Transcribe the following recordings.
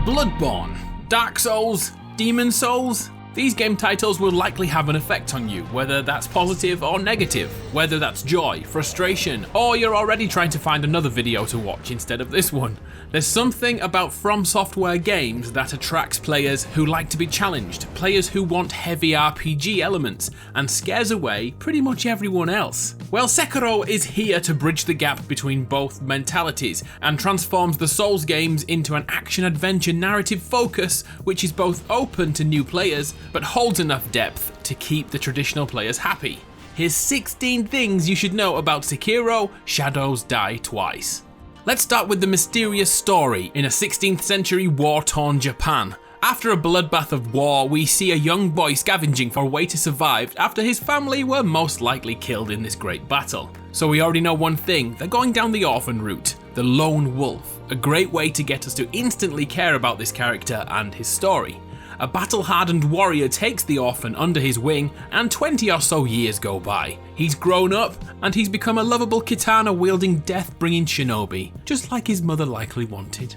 Bloodborne, Dark Souls, Demon Souls. These game titles will likely have an effect on you, whether that's positive or negative, whether that's joy, frustration, or you're already trying to find another video to watch instead of this one. There's something about From Software games that attracts players who like to be challenged, players who want heavy RPG elements, and scares away pretty much everyone else. Well, Sekiro is here to bridge the gap between both mentalities and transforms the Souls games into an action-adventure narrative focus which is both open to new players but holds enough depth to keep the traditional players happy. Here's 16 things you should know about Sekiro: Shadows Die Twice. Let's start with the mysterious story in a 16th century war-torn Japan. After a bloodbath of war, we see a young boy scavenging for a way to survive after his family were most likely killed in this great battle. So we already know one thing: they're going down the orphan route, the lone wolf, a great way to get us to instantly care about this character and his story. A battle-hardened warrior takes the orphan under his wing, and 20 or so years go by. He's grown up, and he's become a lovable katana-wielding, death-bringing shinobi, just like his mother likely wanted.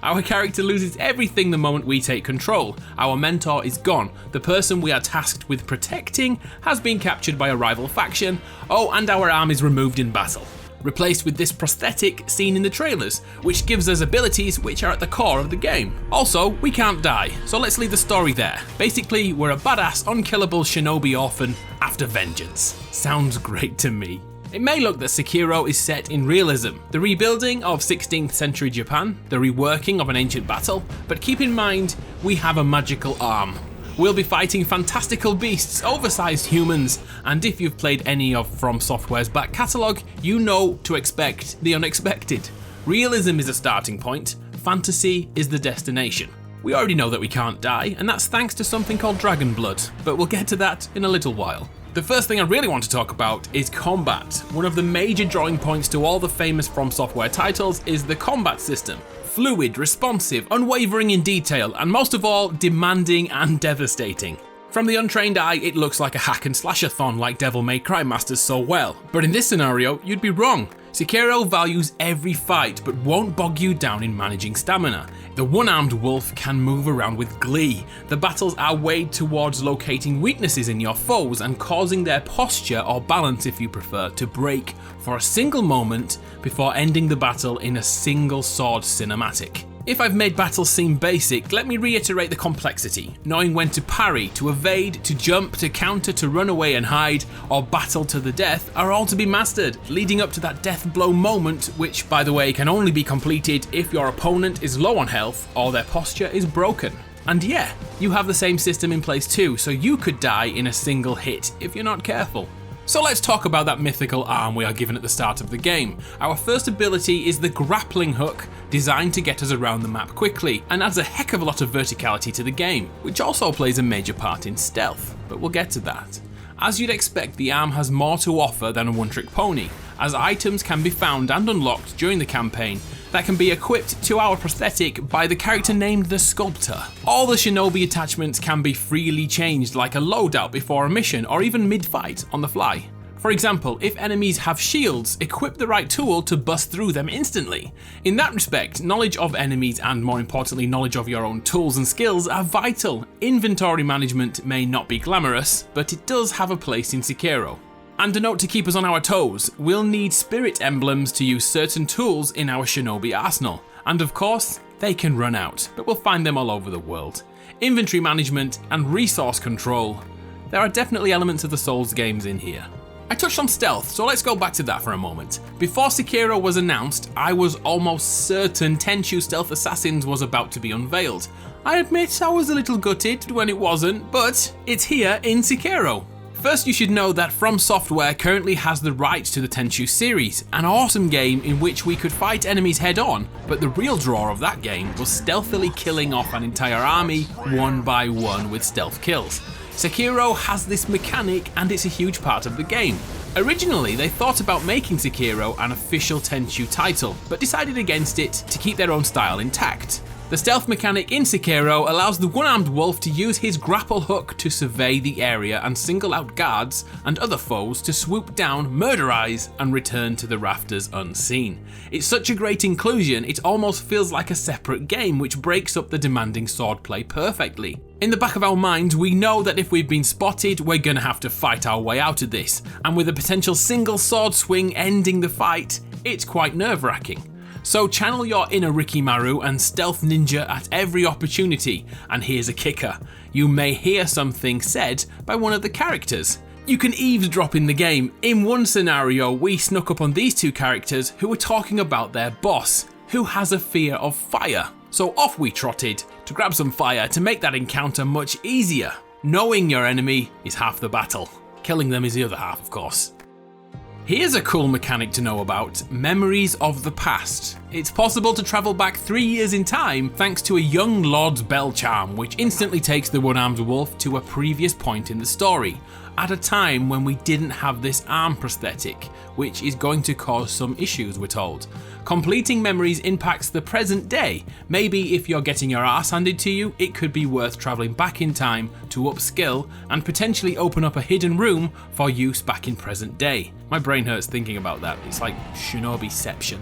Our character loses everything the moment we take control. Our mentor is gone, the person we are tasked with protecting has been captured by a rival faction, and our arm is removed in battle, replaced with this prosthetic seen in the trailers, which gives us abilities which are at the core of the game. Also, we can't die, so let's leave the story there. Basically, we're a badass, unkillable shinobi orphan after vengeance. Sounds great to me. It may look that Sekiro is set in realism, the rebuilding of 16th century Japan, the reworking of an ancient battle, but keep in mind, we have a magical arm. We'll be fighting fantastical beasts, oversized humans, and if you've played any of From Software's back catalogue, you know to expect the unexpected. Realism is a starting point, fantasy is the destination. We already know that we can't die, and that's thanks to something called dragon blood, but we'll get to that in a little while. The first thing I really want to talk about is combat. One of the major drawing points to all the famous From Software titles is the combat system. Fluid, responsive, unwavering in detail, and most of all, demanding and devastating. From the untrained eye, it looks like a hack and slashathon like Devil May Cry masters so well, but in this scenario, you'd be wrong. Sekiro values every fight, but won't bog you down in managing stamina. The one-armed wolf can move around with glee. The battles are weighed towards locating weaknesses in your foes and causing their posture, or balance if you prefer, to break for a single moment before ending the battle in a single sword cinematic. If I've made battles seem basic, let me reiterate the complexity. Knowing when to parry, to evade, to jump, to counter, to run away and hide, or battle to the death are all to be mastered, leading up to that death blow moment, which, by the way, can only be completed if your opponent is low on health or their posture is broken. And yeah, you have the same system in place too, so you could die in a single hit if you're not careful. So let's talk about that mythical arm we are given at the start of the game. Our first ability is the grappling hook, designed to get us around the map quickly, and adds a heck of a lot of verticality to the game, which also plays a major part in stealth, but we'll get to that. As you'd expect, the arm has more to offer than a one-trick pony, as items can be found and unlocked during the campaign that can be equipped to our prosthetic by the character named the Sculptor. All the shinobi attachments can be freely changed like a loadout before a mission or even mid-fight on the fly. For example, if enemies have shields, equip the right tool to bust through them instantly. In that respect, knowledge of enemies and more importantly knowledge of your own tools and skills are vital. Inventory management may not be glamorous, but it does have a place in Sekiro. And a note to keep us on our toes, we'll need spirit emblems to use certain tools in our shinobi arsenal. And of course, they can run out, but we'll find them all over the world. Inventory management and resource control. There are definitely elements of the Souls games in here. I touched on stealth, so let's go back to that for a moment. Before Sekiro was announced, I was almost certain Tenchu Stealth Assassins was about to be unveiled. I admit I was a little gutted when it wasn't, but it's here in Sekiro. First, you should know that From Software currently has the rights to the Tenchu series, an awesome game in which we could fight enemies head on, but the real draw of that game was stealthily killing off an entire army one by one with stealth kills. Sekiro has this mechanic and it's a huge part of the game. Originally, they thought about making Sekiro an official Tenchu title, but decided against it to keep their own style intact. The stealth mechanic in Sekiro allows the one-armed wolf to use his grapple hook to survey the area and single out guards and other foes to swoop down, murderize, and return to the rafters unseen. It's such a great inclusion, it almost feels like a separate game, which breaks up the demanding swordplay perfectly. In the back of our minds, we know that if we've been spotted, we're gonna have to fight our way out of this, and with a potential single sword swing ending the fight, it's quite nerve-wracking. So channel your inner Rikimaru and stealth ninja at every opportunity, and here's a kicker. You may hear something said by one of the characters. You can eavesdrop in the game. In one scenario, we snuck up on these two characters who were talking about their boss, who has a fear of fire. So off we trotted to grab some fire to make that encounter much easier. Knowing your enemy is half the battle. Killing them is the other half, of course. Here's a cool mechanic to know about, memories of the past. It's possible to travel back 3 years in time thanks to a young lord's bell charm, which instantly takes the one-armed wolf to a previous point in the story, at a time when we didn't have this arm prosthetic, which is going to cause some issues, we're told. Completing memories impacts the present day. Maybe if you're getting your ass handed to you, it could be worth travelling back in time to upskill and potentially open up a hidden room for use back in present day. My brain hurts thinking about that, it's like Shinobiception.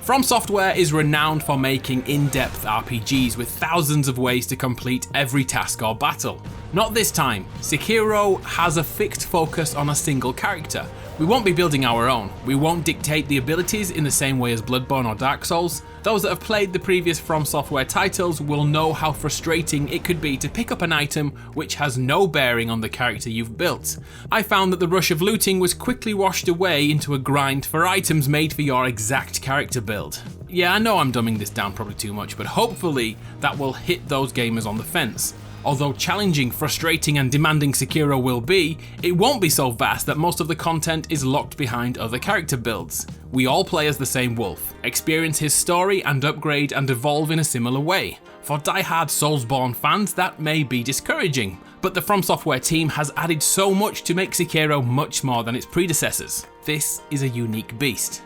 From Software is renowned for making in-depth RPGs with thousands of ways to complete every task or battle. Not this time. Sekiro has a fixed focus on a single character. We won't be building our own. We won't dictate the abilities in the same way as Bloodborne or Dark Souls. Those that have played the previous From Software titles will know how frustrating it could be to pick up an item which has no bearing on the character you've built. I found that the rush of looting was quickly washed away into a grind for items made for your exact character build. Yeah, I know I'm dumbing this down probably too much, but hopefully that will hit those gamers on the fence. Although challenging, frustrating and demanding Sekiro will be, it won't be so vast that most of the content is locked behind other character builds. We all play as the same wolf, experience his story and upgrade and evolve in a similar way. For die-hard Soulsborne fans that may be discouraging, but the From Software team has added so much to make Sekiro much more than its predecessors. This is a unique beast.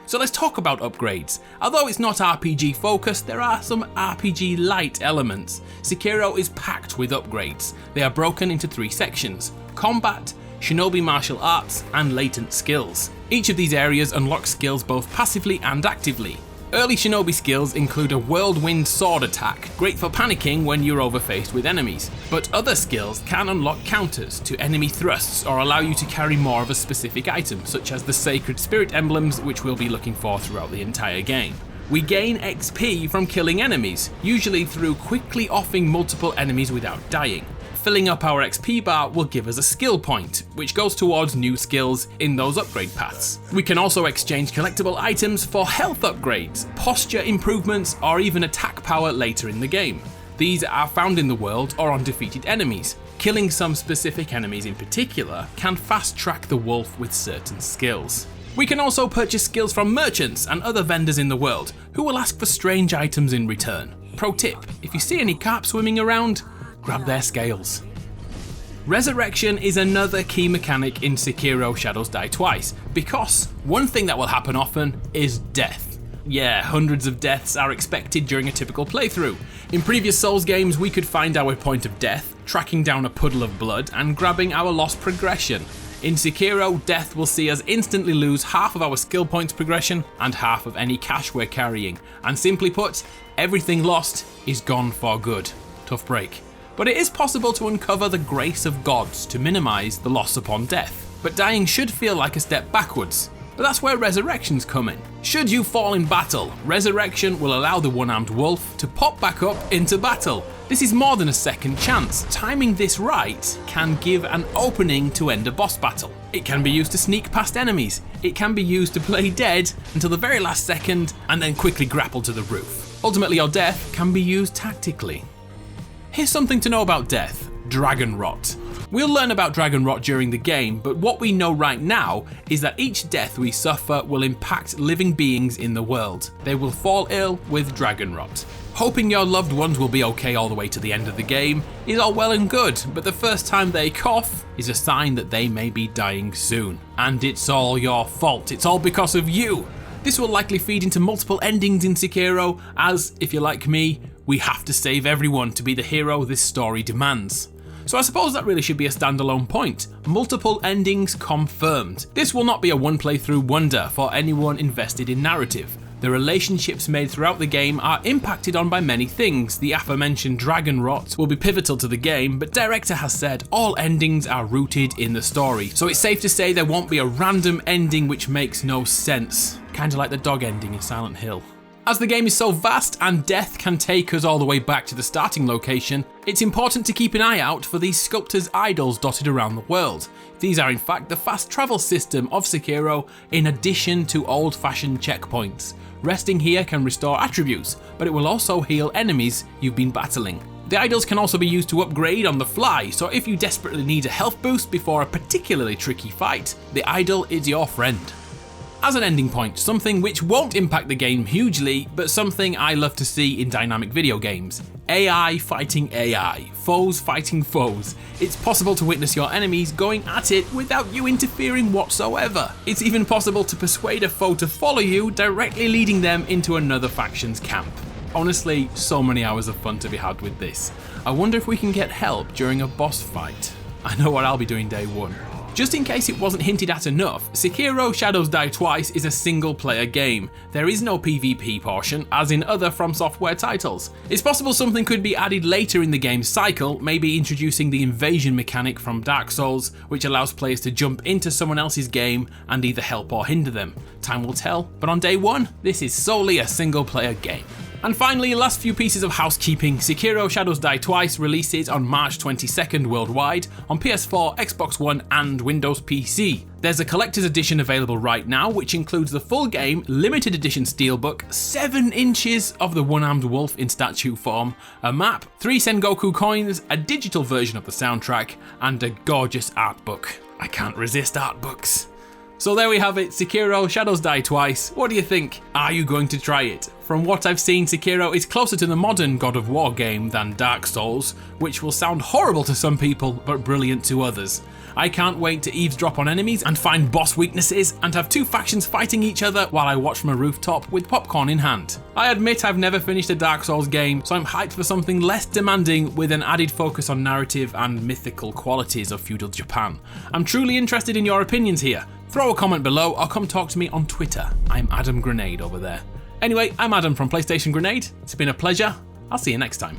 So let's talk about upgrades. Although it's not RPG focused, there are some RPG light elements. Sekiro is packed with upgrades. They are broken into 3 sections: combat, Shinobi martial arts, and latent skills. Each of these areas unlocks skills both passively and actively. Early Shinobi skills include a whirlwind sword attack, great for panicking when you're overfaced with enemies, but other skills can unlock counters to enemy thrusts or allow you to carry more of a specific item, such as the sacred spirit emblems, which we'll be looking for throughout the entire game. We gain XP from killing enemies, usually through quickly offing multiple enemies without dying. Filling up our XP bar will give us a skill point, which goes towards new skills in those upgrade paths. We can also exchange collectible items for health upgrades, posture improvements, or even attack power later in the game. These are found in the world or on defeated enemies. Killing some specific enemies in particular can fast track the wolf with certain skills. We can also purchase skills from merchants and other vendors in the world, who will ask for strange items in return. Pro tip, if you see any carp swimming around, grab their scales. Resurrection is another key mechanic in Sekiro Shadows Die Twice, because one thing that will happen often is death. Yeah, hundreds of deaths are expected during a typical playthrough. In previous Souls games, we could find our point of death, tracking down a puddle of blood and grabbing our lost progression. In Sekiro, death will see us instantly lose half of our skill points progression and half of any cash we're carrying, and simply put, everything lost is gone for good. Tough break. But it is possible to uncover the grace of gods to minimise the loss upon death. But dying should feel like a step backwards. But that's where resurrections come in. Should you fall in battle, resurrection will allow the one-armed wolf to pop back up into battle. This is more than a second chance. Timing this right can give an opening to end a boss battle. It can be used to sneak past enemies. It can be used to play dead until the very last second and then quickly grapple to the roof. Ultimately, your death can be used tactically. Here's something to know about death: dragon rot. We'll learn about dragon rot during the game, but what we know right now is that each death we suffer will impact living beings in the world. They will fall ill with dragon rot. Hoping your loved ones will be okay all the way to the end of the game is all well and good, but the first time they cough is a sign that they may be dying soon. And it's all your fault, it's all because of you. This will likely feed into multiple endings in Sekiro, as, if you're like me, We have to save everyone to be the hero this story demands. So I suppose that really should be a standalone point. Multiple endings confirmed. This will not be a one playthrough wonder for anyone invested in narrative. The relationships made throughout the game are impacted on by many things. The aforementioned dragon rot will be pivotal to the game, but director has said all endings are rooted in the story. So it's safe to say there won't be a random ending which makes no sense. Kinda like the dog ending in Silent Hill. As the game is so vast and death can take us all the way back to the starting location, it's important to keep an eye out for these sculptors' idols dotted around the world. These are in fact the fast travel system of Sekiro in addition to old-fashioned checkpoints. Resting here can restore attributes, but it will also heal enemies you've been battling. The idols can also be used to upgrade on the fly, so if you desperately need a health boost before a particularly tricky fight, the idol is your friend. As an ending point, something which won't impact the game hugely, but something I love to see in dynamic video games. AI fighting AI, foes fighting foes. It's possible to witness your enemies going at it without you interfering whatsoever. It's even possible to persuade a foe to follow you, directly leading them into another faction's camp. Honestly, so many hours of fun to be had with this. I wonder if we can get help during a boss fight. I know what I'll be doing day one. Just in case it wasn't hinted at enough, Sekiro Shadows Die Twice is a single player game. There is no PvP portion, as in other From Software titles. It's possible something could be added later in the game's cycle, maybe introducing the invasion mechanic from Dark Souls, which allows players to jump into someone else's game and either help or hinder them. Time will tell, but on day one, this is solely a single player game. And finally, last few pieces of housekeeping. Sekiro Shadows Die Twice releases on March 22nd worldwide on PS4, Xbox One and Windows PC. There's a collector's edition available right now, which includes the full game, limited edition steelbook, 7 inches of the one-armed wolf in statue form, a map, 3 Sengoku coins, a digital version of the soundtrack, and a gorgeous art book. I can't resist art books. So there we have it, Sekiro Shadows Die Twice. What do you think? Are you going to try it? From what I've seen, Sekiro is closer to the modern God of War game than Dark Souls, which will sound horrible to some people, but brilliant to others. I can't wait to eavesdrop on enemies and find boss weaknesses and have 2 factions fighting each other while I watch from a rooftop with popcorn in hand. I admit I've never finished a Dark Souls game, so I'm hyped for something less demanding with an added focus on narrative and mythical qualities of feudal Japan. I'm truly interested in your opinions here. Throw a comment below or come talk to me on Twitter. I'm Adam Grenade over there. Anyway, I'm Adam from PlayStation Grenade. It's been a pleasure. I'll see you next time.